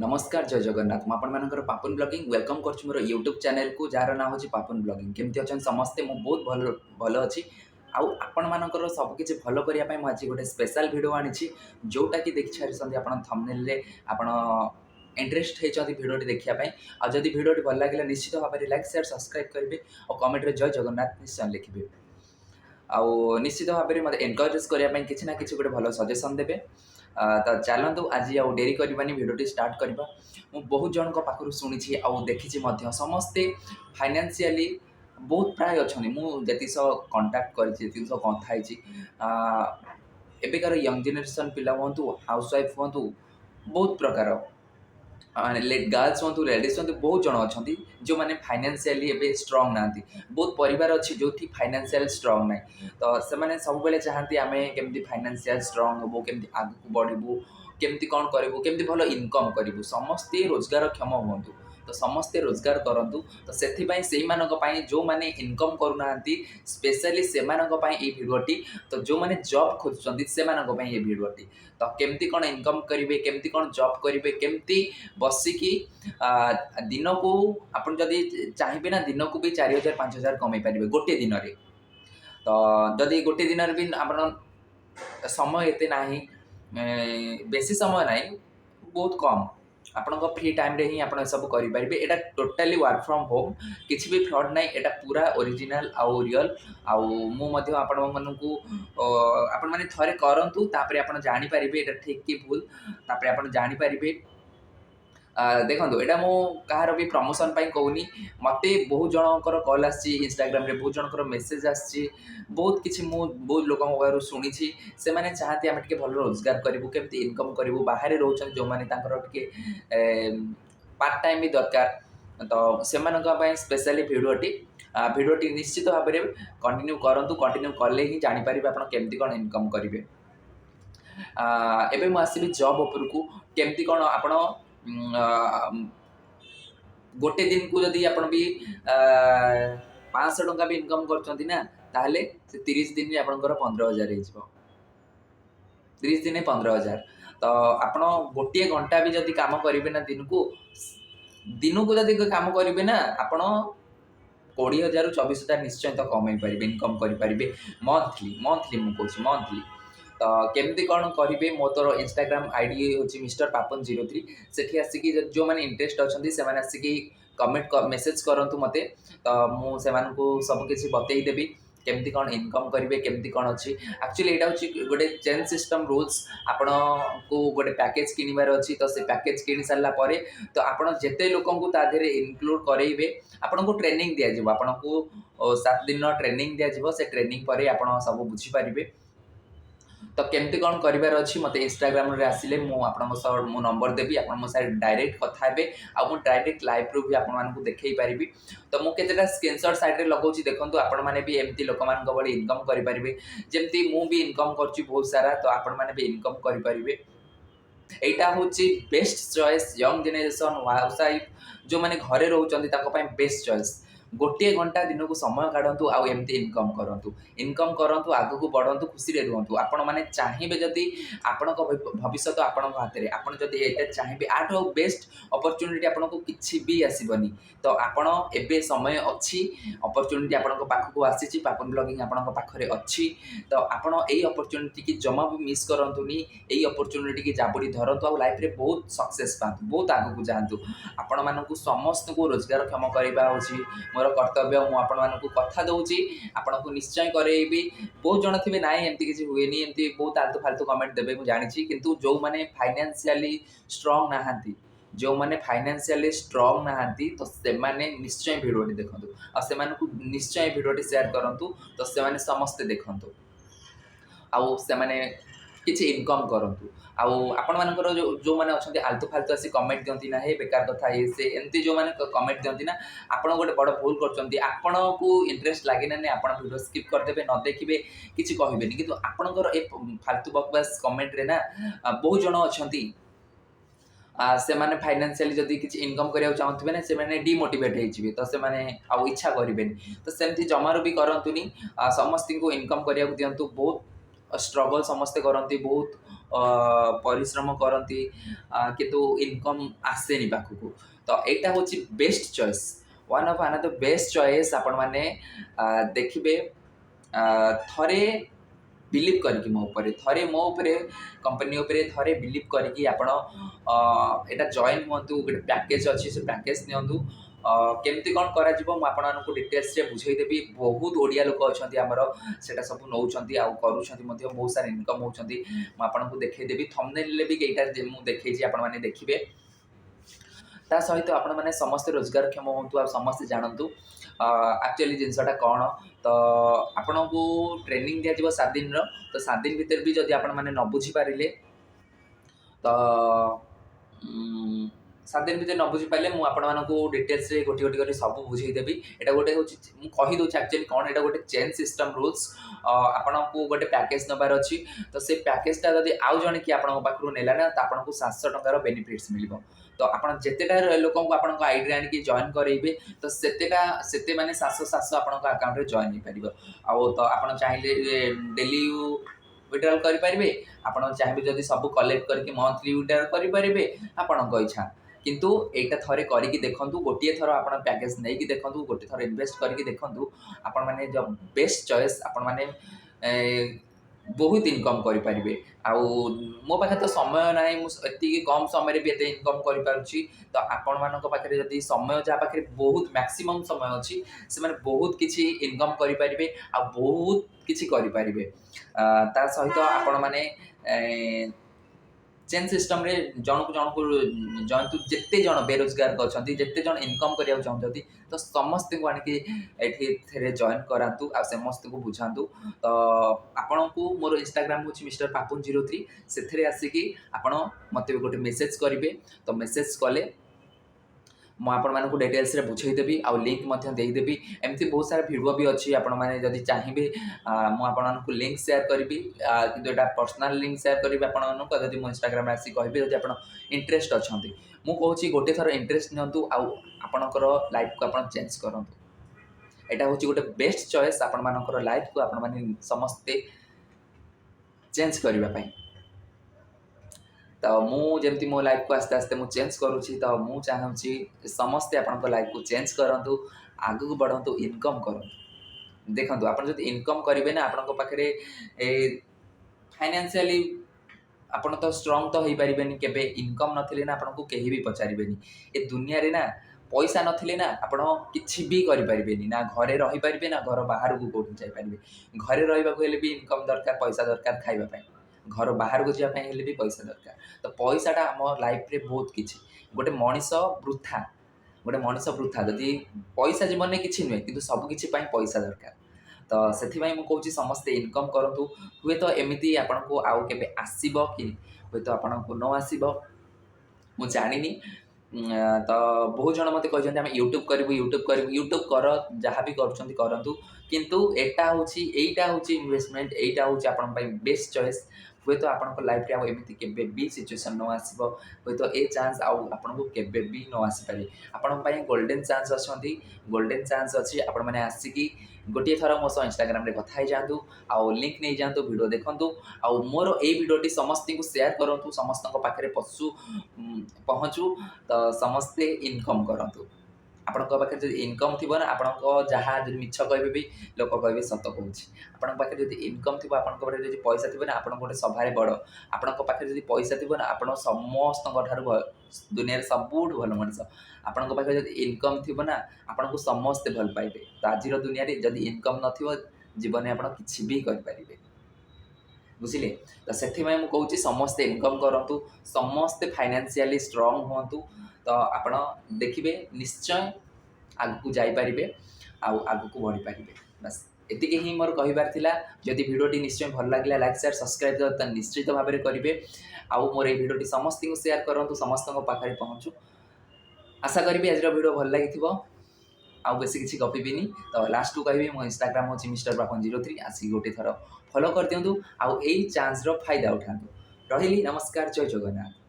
नमस्कार जय जगन्नाथ मुझे आपंकर पापुन ब्लॉगिंग वेलकम कर मोर यूट्यूब चैनल को जार ना हूँ पापुन ब्लॉगिंग केमती अच्छा समस्ते मुझे बहुत भल भल अच्छी आपण मानकर सबकि भल करने मुझे गोटे स्पेशल वीडियो आनी जोटा कि देखी सारी आप थंबनेल आप इंटरेस्ट होती भिडियोटी देखापी आदि भिडियोटी भल लगे निश्चित भाव में लाइक शेयर सब्सक्राइब करेंगे और कमेंट जय जगन्नाथ निश्चय लिखे आउ निश्चित भाव में मतलब एनकरेज करने किसी ना कि गोटे भल सजेसन देवे तो चलतु आज आउ डेरी करवानी भिडियोटी स्टार्ट करवा मु बहुत जन पाखु शुणी आउ देखी समस्ते फाइनेंशियली बहुत प्राय अच्छा मुझे कंटाक्ट कर कथा एबिकार यंग जेनेरेशन पिला हूँ हाउसवाइफ हूँ बहुत प्रकार गर्ल्स हूँ लेडीज हूँ बहुत जन अच्छा जो मैंने फाइनेंशियली एवं स्ट्रंग ना बहुत परिवार अच्छी जो फाइनेंशियल स्ट्रंग ना तो से सब चाहती आम केमी फाइनेंशियल स्ट्रंग हबू केमी आगे बढ़ू केमती कौन करूँ केमती भल इनकम करूँ समस्ते रोजगार क्षम हूँ तो समस्ते रोजगार करूँ तो से जो मैंने इनकम करूना स्पेशली से भिडियोटी तो जो मैंने जॉब खोजुंट से ये भिडियोटी तो केमती कौन इनकम करेंगे केमती कौन जॉब करेंगे केमती बसिकी दिन को आप चाहिए ना दिन को भी 4000 5000 कमे पारे गोटे दिन में तो जदि गोटे दिन भी आप समय एते ना बेसी समय ना बहुत कम आपण फ्री टाइम रे ही आप सब करेंगे यहाँ टोटाली वर्क फ्रॉम होम किसी भी फ्रॉड ना यहाँ पूरा ओरिजिनल आउ रियल आपण मैंने थरे करंतु तापरे आपण जानि परिबे एटा ठीक कि भूल तापरे आपण जानि परिबे देखो यहाँ मुझे कहार भी प्रमोशन कहूनी मत बहुत जनकर कल आसी इंस्टाग्राम रे बहुत जनकर मेसेज आसी बहुत किसी बहुत लोक शुणी से मैंने चाहती आम टे भल रोजगार करूँ केमती इनकम करूँ बाहर रोचे जो मैंने टे पार्ट टाइम भी दरकार तो से स्पेशली भिडियोटी निश्चित भाव में कंटिन्यू करूँ कंटिन्यू कले ही जापर आप केमती कौन इनकम करेंगे एवं मुझे जॉब उपरकू केमती कौन आपण गोटे दिन को जदि आप भी 500 टंका भी इनकम करते ना ताहले से 30 दिन में आपंकर 15,000 हो 30 दिन 15,000 तो आपण गोटे घंटा भी जदि काम करेंगे ना दिन को जदि काम करेंगे ना आपण 20,000 ରୁ 24,000 निश्चय तो कमाई पारे इनकम करेंगे मंथली मुझे मंथली तो केमती कौन करेंगे मो तो इंस्टाग्राम आईडी हूँ मिस्टर पापन 03 से आसिकी जो मैंने इंटरेस्ट अच्छे से आसिकी कमेंट मेसेज करूँ मत तो मुझे सबकि बतईदेवी केमती कौन इनकम करेंगे केमती कौन अच्छी एक्चुअली यहाँ हूँ गोटे चेन सिस्टम रूल्स आपण को गोटे पैकेज किणवार अच्छी तो से पैकेज किणी सारापर तो आप जिते लोक इनक्लूड करेंगे आपन को ट्रेनिंग दिज्व आपन को 7 दिन ट्रेनिंग दिज्व से ट्रेनिंग पर आप सब बुझीपारे तो केमती कौन करार अच्छी मत इंस्टाग्राम रे आसिले मो नंबर देवी आप मो साथ डायरेक्ट कथा हे आउ डायरेक्ट लाइव रू भी आपको देखई पारि तो मुझे स्क्रीनशॉट साइड लगाऊँ देखो आपण मैंने भी एमती लोक भाई इनकम करेंगे जमती मुझे इनकम कर बहुत सारा तो आपण मैंने भी इनकम करेंगे यहाँ हूँ best choice young generation housewife जो मैंने घरे रोचे बेस्ट चॉइस गोटे घंटा दिन को समय काढ़ु आउ एमती इनकम करूँ आग को बढ़ु खुशी रुहतु आपण मैंने चाहिए जदि आपण भविष्य आपण हाथ में आप चाहिए आठ बेस्ट अपरच्युनिटी आपन को किसी भी आसबनी तो आपण एबे समय अच्छी अपरच्युनिटी आपण पाखक आसी पापन ब्लॉगिंग आपण पाखे अच्छी तो आपण यही अपरच्युनिटी की जमा भी मिस करतुनी यही अपरच्युनिटी की जाबुड़ी धरतु आ लाइफ रे बहुत सक्सेस पातु बहुत आग को जातु आपण मानक समस्त को रोजगार क्षम करवा होची मोर कर्तव्य मुझे कथा दूसरी आपन को निश्चय करेबी बहुत जन थे ना एमती किसी हुए एमती बहुत आलतू फालतू कमेंट देवे मुझे जानी किंतु जो मैंने फाइनेंशियली स्ट्रंग नहांती जो मैंने फाइनेंशियली स्ट्रंग नहांती तो से निश्चय भिडियोटी देखु और से निश्चय भिडियोटी शेयर करूँ तो से समस्ते देखु आउ से किसी इनकम करूँ आपण मानकर जो मैंने अच्छा आलतू फालतू आसी कमेंट दिखती ना हे बेकार कथा ये से एमती जो मैंने कमेंट दिखती ना आपण गोटे बड़ भूल कर इंटरेस्ट लगे ना आप वीडियो स्किप करदे न देखिए किसी कहे कि आपणकर ए फालतू बकवास कमेंट रे ना बहुत जन अच्छा से मैंने फाइनेंशियली जदि किसी इनकम करने चाहूथे ना से डिमोटिवेट हो तो से इच्छा करेंगे तो सेमती जमारू भी करतुनी समस्त को इनकम करने दिंतु बहुत स्ट्रगल समस्ते करती बहुत परिश्रम करती किंतु इनकम आसेनी पाखक तो यहाँ हूँ best choice one of another best choice आपण मैंने देखिए थरे बिलीव करके मो ऊपर थरे मो ऊपर कंपनी ऊपर थरे बिलीव करके आपण एटा जॉइन हुआ गोटे पैकेज अच्छी से पैकेज नियंतु केमती कौन करा आपको डिटेल्स रे बुझेदेवी बहुत ओडिया लोक अच्छा आमर से सब नौ कर बहुत सारा इनकम होती मुझे देखदेवी थंबनेल भी कईटा मुझे देखी आपने देखिए ता सहित आपण मैंने समस्ते रोजगारक्षम हूँ आ समस्ते जानतु एक्चुअली जिनसटा कौन तो आपण को ट्रेनिंग दिज्व 7 दिन तो 7 दिन भितर भी जदि आपण मैंने न बुझीपारे तो 7 दिन भितर न बुझीपारे मुझे डिटेल्स रे गोटी गोटी कर सब बुझेदेवी यहाँ गोटे हूँ कहीदे एक्चुअली कौन यहाँ गोटे चेन सिस्टम रूल्स आपण को गोटे पैकेज नबार अच्छी तो से पैकेजटा जब आउ जड़े कि पाखु नेला ना तो आपको 700 टंकार बेनिफिट्स मिल तो आप जितेटा लोक आप आईडी आणिक जॉइन करेंगे तो सेते माने 700 आपण अकाउंट जॉइन हो पार तो आप चाहिए डेली विड्रॉल करेंगे आपड़ चाहिए जब सब कलेक्ट करके मंथली विड्रॉल करेंगे आपण इच्छा किंतु एटा थरे करके देखूँ गोटे थर आप पैकेज नहीं कि देखूँ गोटे थर इन्वेस्ट करके देखूँ आपण मैंने जब बेस्ट चॉइस आपण मैंने बहुत इनकम करें आउ मो पाखे तो समय ना मुझे कम समय भी एत इनकम कर तो आपण मान पाखे जब समय जहाँ पाखे बहुत मैक्सिमम समय अच्छी से मैंने बहुत किसी इनकम करेंगे आ बहुत किसी करेंगे ता सहित आपण मैंने चेन सिस्टम रे जन को जंतु जिते जन बेरोजगार अच्छा जिते जन इनकम करने चाहते तो समस्त को आनिक जॉइन करातु आ समस्त को बुझातु तो आपण को मोर इंस्टाग्राम हूँ मिस्टर पापुन03 से आसिकी आपण मत गोटे मेसेज करेंगे तो मेसेज कले मुझे डिटेल्स रे बुझेदेवी आ लिंक देदेवी एमती बहुत सारा भिडियो भी अच्छी आपण मैंने जब चाहिए मुझे लिंक सेयार करी कि पर्सनाल लिंक सेयार करी आपको मो इंस्टाग्राम आसी कहि जब आप इंटरेस्ट अच्छा मुझे कहूँ गोटे थर इंटरेस्ट नियंतु आपणकर लाइफ को आप चेंज करूँ यहाँ हूँ गोटे बेस्ट चॉइस आपण मानकर लाइफ को आपण मैंने समस्ते चेंज करने तो मुझे मो लाइफ को आस्ते आस्ते मुझे चेंज करुँची तो मुझे चाहूँगी समस्ते आपण लाइफ को चेंज करूँ आगू बढ़ु इनकम करूँ देखो आप जो इनकम करेंगे ना आपण पाखे फाइनेंशियली आपण तो स्ट्रंग तो हो पारे केवे इनकम नथिले ना आपको कहीं भी पचारे ए दुनिया रे ना पैसा नथिले ना आपण किसी भी करें ना घरे रही पारे ना घर बाहर को कौट जापारे घरे रहा भी इनकम दरकार पैसा दरकार खावाई घर बाहर को जावाई भी पैसा दरकार तो पैसाटा आम लाइफ रे बहुत किसी गोटे मनीष वृथा जदि पैसा जीवन में किसी नुहे कि सबकि पैसा दरकार तो से मुझे समस्ते इनकम करूँ हुए तो एमती आपन को आउ के आसब कि हे तो आपन को न आसब मु जानी तो बहुत जन मत कहते हैं यूट्यूब यूट्यूब कर जहाँ भी करूँ किंतु एटा हूँ इन्वेस्टमेंट एटा हूँ आपण बेस्ट चॉइस हुए तो आपण लाइफ रे एमती केबे भी सिचुएशन न आसब हुए तो ए चांस आपन को केबे भी न आसीपारे आपण गोल्डन चांस अच्छी गोल्डन चांस अच्छी आपण मैंने आसिकी गोटे थर मो सह इंस्टाग्राम रे कथा जातु आउ लिंक नहीं जातु वीडियो देखंतु आउ मोर ए वीडियोटी समस्त को शेयर करंतु समस्त पाखे पहुँचू तो समस्ते इनकम करंतु आपण पाखे जो इनकम थी ना आपण जहाँ जो मिछ कहे भी लोक कहे सत कहूँ आपण पाखे जो इनकम थी आपण पाखे जो पैसा थी ना आप गोटे सभारे बड़ आपण पाखे जो पैसा थी ना आप समस्त दुनिया सबुठ भल मनीष आपण पाखे जो इनकम थी ना आपन को समस्ते भल पाइबे तो आज दुनिया रे जदि इनकम न जीवन में आप किसी भी करें बुझिले तो से मुझे समस्ते इनकम करूँ समस्ते फाइनेंशियली स्ट्रंग हूँ तो आपण देखिए निश्चय आगू जापारे आगू बढ़ी पारे बस एतिक ही मोर कहबार थिला जदि वीडियोटी निश्चय भल लगे लाइक शेयर सब्सक्राइब तो निश्चित भाव में करेंगे आउ मोर ये वीडियोटी समस्त को शेयर करूँ समस्त पाखे पहुँचू आशा करी आज वीडियो भल लगी आउ बेसी किसी गपीबिनी तो लास्ट को कहि मो इंस्टाग्राम हूँ मिस्टर पापुन03 आसिक गोटे थर फॉलो कर दिंतु आउ यही चांस रो फायदा उठातु रही नमस्कार जय जगन्नाथ।